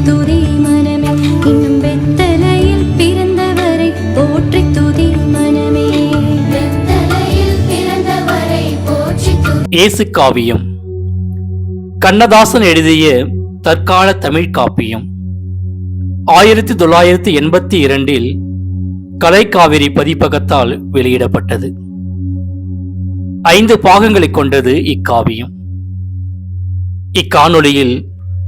துதி மனமே, இன்னும் பெத்தலையில் பிறந்தவரை போற்றி துதி மனமே. பெத்தலையில் பிறந்தவரை போற்றி துதி. இயேசு காவியம் கண்ணதாசன் எழுதிய தற்கால தமிழ் காப்பியம். 1982 கலைக்காவிரி பதிப்பகத்தால் வெளியிடப்பட்டது. 5 பாகங்களை கொண்டது இக்காவியம். இக்காணொளியில்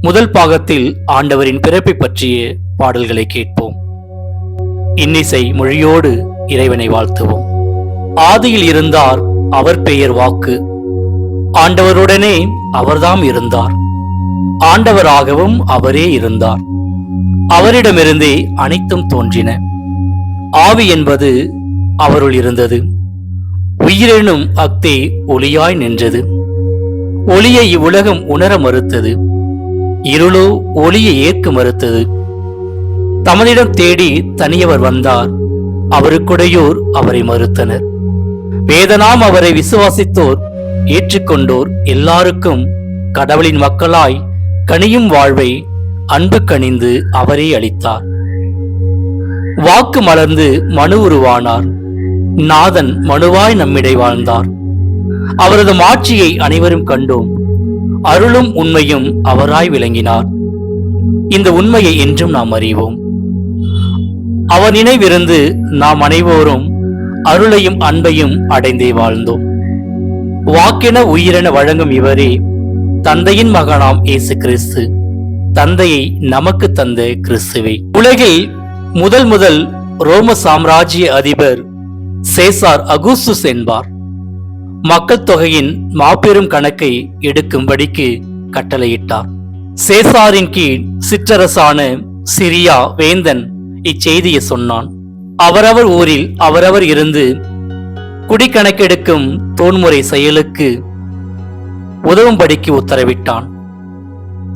முதல் பாகத்தில் ஆண்டவரின் பிறப்பை பற்றிய பாடல்களை கேட்போம். இன்னிசை மொழியோடு இறைவனை வாழ்த்துவோம். ஆதியில் இருந்தார், அவர் பெயர் வாக்கு. ஆண்டவருடனே அவர்தாம் இருந்தார். ஆண்டவராகவும் அவரே இருந்தார். அவரிடமிருந்தே அனைத்தும் தோன்றின. ஆவி என்பது அவருள் இருந்தது. உயிரெனும் அக்தே ஒளியாய் நின்றது. ஒளியை இவ்வுலகம் உணர மறுத்தது. இருளோ ஒளியை ஏற்க மறுத்தது. தமதிடம் தேடி தனியவர் வந்தார். அவருக்குடையோர் அவரை மறுத்தனர். வேதனாம் அவரை விசுவாசித்தோர் ஏற்றுக்கொண்டோர் எல்லாருக்கும் கடவுளின் மக்களாய் கனியும் வாழ்வை அன்பு கனிந்து அவரே அளித்தார். வாக்கு மலர்ந்து மனு உருவானார். நாதன் மனுவாய் நம்மிடை வாழ்ந்தார். அவரது மாட்சியை அனைவரும் கண்டோம். அருளும் உண்மையும் அவராய் விளங்கினார். இந்த உண்மையை என்றும் நாம் அறிவோம். அவர் நினைவிருந்து நாம் அனைவரும் அருளையும் அன்பையும் அடைந்தே வாழ்ந்தோம். வாக்கென உயிரென வழங்கும் இவரே தந்தையின் மகனாம் இயேசு கிறிஸ்து. தந்தையை நமக்கு தந்த கிறிஸ்துவே. உலகில் முதல் ரோம சாம்ராஜ்ய அதிபர் சேசார் அகுஸ்துஸ் என்பார். மக்கள் தொகையின் மாபெரும் கணக்கை எடுக்கும்படிக்கு கட்டளையிட்டார். சேசாரின் கீழ் சிற்றரசான சிரியா வேந்தன் இச்செய்தியை சொன்னான். அவரவர் ஊரில் அவரவர் இருந்து குடிக்கணக்கெடுக்கும் தோன்முறை செயலுக்கு உதவும்படிக்கு உத்தரவிட்டான்.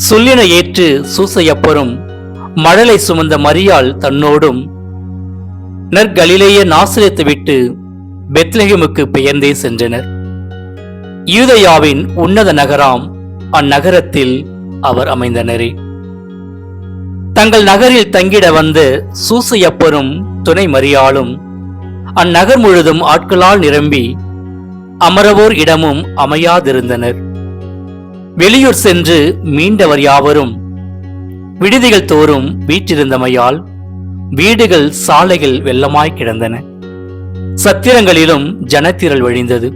சொல்லின ஏற்று சூசையப்பரும் மழலை சுமந்த மரியாள் தன்னோடும் நற்கலிலேய நாசரேத்தை விட்டு பெத்லெகேமுக்கு பெயர்ந்தே சென்றனர். யூதேயாவின் உன்னத நகராம் அந்நகரத்தில் அவர் அமைந்தனரே. தங்கள் நகரில் தங்கிட வந்த சூசையப்பரும் துணை மரியாளும் அந்நகர் முழுதும் ஆட்களால் நிரம்பி அமரவோர் இடமும் அமையாதிருந்தனர். வெளியூர் சென்று மீண்டவர் யாவரும் விடுதிகள் தோறும் வீற்றிருந்தமையால் வீடுகள் சாலைகள் வெள்ளமாய் கிடந்தன. சத்திரங்களிலும் ஜனத்திரள் வழிந்தது.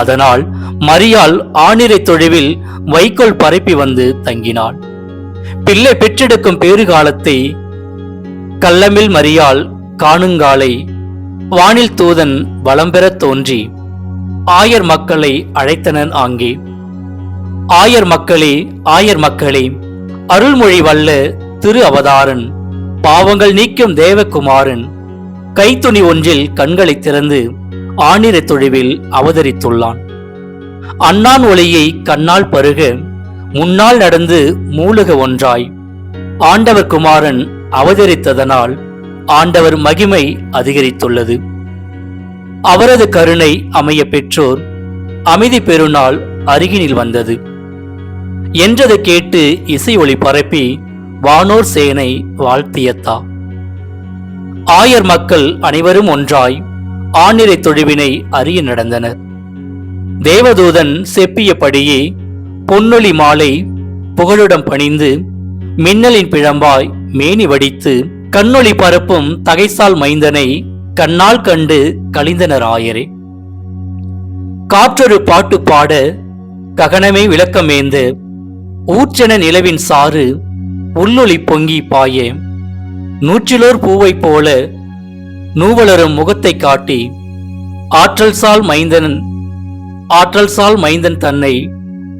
அதனால் மரியாள் ஆணிரை தொழுவில் வைக்கோல் பரப்பி வந்து தங்கினாள். பிள்ளை பெற்றெடுக்கும் பேறுகாலத்தை கல்லமில் மரியாள் காணுங்காலை வானில் தூதன் வளம்பெறத் தோன்றி ஆயர் மக்களை அழைத்தனன் ஆங்கே. ஆயர் மக்களே, ஆயர் மக்களே, அருள்மொழி வல்ல திரு அவதாரன், பாவங்கள் நீக்கும் தேவகுமாரன் கைத்துணி ஒன்றில் கண்களை திறந்து ஆணிரை தொழுவில் அவதரித்துள்ளான். அண்ணான் ஒளியை கண்ணால் பருக முன்னால் நடந்து மூலக ஒன்றாய் ஆண்டவர் குமாரன் அவதரித்ததனால் ஆண்டவர் மகிமை அதிகரித்துள்ளது. அவரது கருணை அமைய பெற்றோர் அமைதி பெருநாள் அருகினில் வந்தது என்றது கேட்டு இசை ஒளி பரப்பி வானோர் சேனை வாழ்த்தியத்தா. ஆயர் மக்கள் அனைவரும் ஒன்றாய் ஆணிரை தொழுவினை அறிய நடந்தனர். தேவதூதன் செப்பியபடியே பொன்னொளி மாலை புகழுடம் பணிந்து மின்னலின் பிழம்பாய் மேனி வடித்து கண்ணொளி பரப்பும் தகைசால் மைந்தனை கண்ணால் கண்டு கழிந்தனர் ஆயரே. காற்றொரு பாட்டு பாட ககனமே விளக்கமேந்த ஊற்றென நிலவின் சாறு உள்ளொளி பொங்கி பாய நூற்றிலோர் பூவை போல நூவலரும் முகத்தை காட்டி ஆற்றல் சால் மைந்தன் தன்னை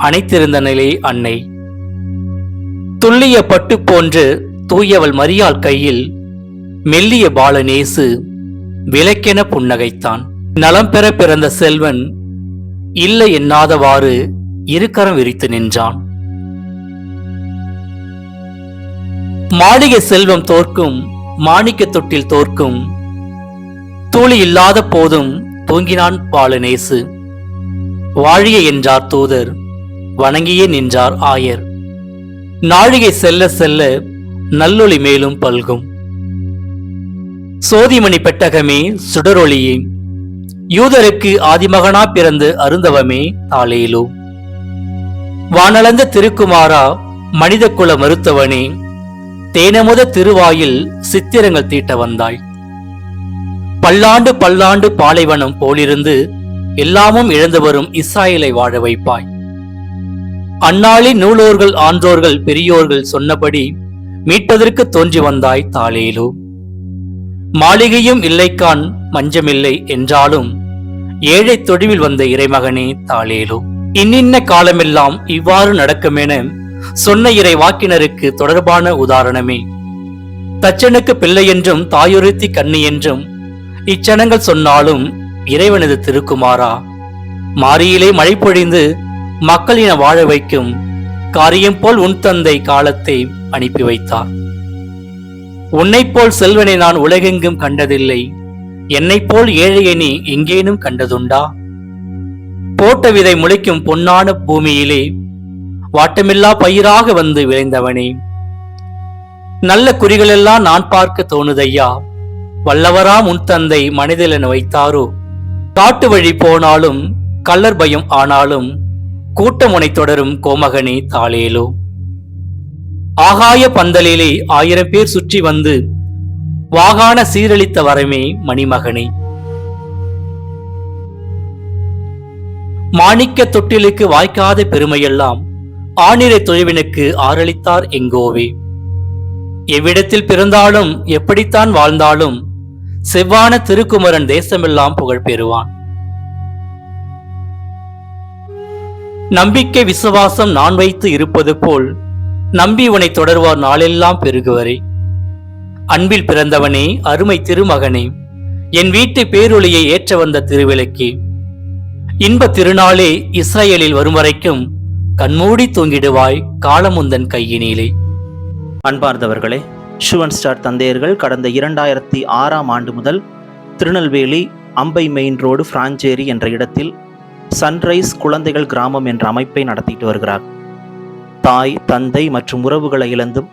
அணைத்திருந்தனளே அன்னை. துல்லிய பட்டு போன்று தூயவள் மரியாள் கையில் மெல்லிய பாலநேசு விளக்கென புன்னகைத்தான். நலம் பெற பிறந்த செல்வன் இல்லை எண்ணாதவாறு இருக்கரம் விரித்து நின்றான். மாளிகை செல்வம் தோற்கும், மாணிக்க தொட்டில் தோற்கும், தூளி இல்லாத போதும் தூங்கினான் பாலநேசு. வாழிய என்றார் தூதர், வணங்கியே நின்றார் ஆயர். நாழிகை செல்ல செல்ல நல்லொளி மேலும் பல்கும். சோதிமணி பெட்டகமே சுடரொளியே, யூதருக்கு ஆதிமகனா பிறந்து அருந்தவமே தாலேலோ. வானளந்த திருக்குமாரா, மனித குல மருத்துவனே, தேனமுத திருவாயில் சித்திரங்கள் தீட்ட வந்தாய். பல்லாண்டு பல்லாண்டு பாலைவனம் போலிருந்து எல்லாமும் இழந்து வரும் இஸ்ராயலை வாழ வைப்பாய். அந்நாளில் நூலோர்கள் ஆன்றோர்கள் பெரியோர்கள் சொன்னபடி மீட்பதற்கு தோன்றி வந்தாய் தாலேலோ. மாளிகையும் இல்லைக்கான் மஞ்சமில்லை என்றாலும் ஏழை தொழிவில் வந்த இறைமகனே தாலேலோ. இன்னின்ன காலமெல்லாம் இவ்வாறு நடக்குமென சொன்ன இறை வாக்கினருக்கு தொடர்பான உதாரணமே. தச்சனுக்கு பிள்ளை என்றும் தாயொருத்தி கண்ணி என்றும் இச்சனங்கள் சொன்னாலும் இறைவனது திருக்குமாரா, மாரியிலே மழை பொழிந்து மக்களின வாழ வைக்கும் காரியம் போல் உன் தந்தை காலத்தை அனுப்பி வைத்தார். உன்னைப் போல் செல்வனை நான் உலகெங்கும் கண்டதில்லை, என்னைப் போல் ஏழையை நீ எங்கேனும் கண்டதுண்டா? போட்ட விதை முளைக்கும் பொன்னான பூமியிலே வாட்டமில்லா பயிராக வந்து விளைந்தவனே, நல்ல குறிகளெல்லாம் நான் பார்க்க தோணுதையா, வல்லவராம் உன் தந்தை மனிதலென வைத்தாரோ? காட்டு வழி போனாலும் கள்ளர் பயம் ஆனாலும் கூட்டமுனை தொடரும் கோமகனே தாலேலோ. ஆகாய பந்தலிலே 1000 பேர் சுற்றி வந்து வாகான சீரழித்த வரமே மணிமகனே. மாணிக்க தொட்டிலுக்கு வாய்க்காத பெருமையெல்லாம் ஆணிரை தொழிவினுக்கு ஆரளித்தார் எங்கோவே. எவ்விடத்தில் பிறந்தாலும் எப்படித்தான் வாழ்ந்தாலும் செவ்வான திருக்குமரன் தேசமெல்லாம் புகழ் பெறுவான். நம்பிக்கை விசுவாசம் நான் வைத்து இருப்பது போல் நம்பி உனை தொடர்வார் நாளெல்லாம் பெருகுவரே. அன்பில் பிறந்தவனே, அருமை திருமகனே, என் வீட்டு பேரொளியை ஏற்ற வந்த திருவிளக்கே, இன்ப திருநாளே, இஸ்ரேலில் வரும் வரைக்கும் கண்மூடி தூங்கிடுவாய் காலமுந்தன் கையினிலே. அன்பார்ந்தவர்களே, ஷுவன் ஸ்டார் தந்தையர்கள் கடந்த 2006ஆம் ஆண்டு முதல் திருநெல்வேலி அம்பை மெயின் ரோடு பிராஞ்சேரி என்ற இடத்தில் சன்ரைஸ் குழந்தைகள் கிராமம் என்ற அமைப்பை நடத்திட்டு வருகிறார். தாய் தந்தை மற்றும் உறவுகளை இழந்தும்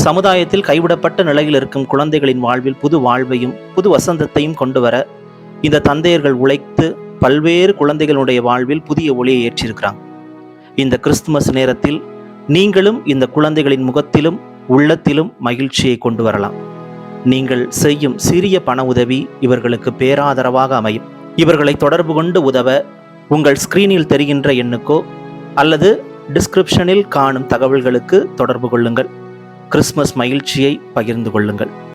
சமுதாயத்தில் கைவிடப்பட்ட நிலையில் இருக்கும் குழந்தைகளின் வாழ்வில் புது வாழ்வையும் புது வசந்தத்தையும் கொண்டு வர இந்த தந்தையர்கள் உழைத்து பல்வேறு குழந்தைகளுடைய வாழ்வில் புதிய ஒளியை ஏற்றிருக்கிறாங்க. இந்த கிறிஸ்துமஸ் நேரத்தில் நீங்களும் இந்த குழந்தைகளின் முகத்திலும் உள்ளத்திலும் மகிழ்ச்சியை கொண்டு வரலாம். நீங்கள் செய்யும் சிறிய பண உதவி இவர்களுக்கு பேராதரவாக அமையும். இவர்களை தொடர்பு கொண்டு உதவ உங்கள் ஸ்கிரீனில் தெரிகின்ற எண்ணுக்கோ அல்லது டிஸ்கிரிப்ஷனில் காணும் தகவல்களுக்கு தொடர்பு கொள்ளுங்கள். கிறிஸ்துமஸ் மகிழ்ச்சியை பகிர்ந்து கொள்ளுங்கள்.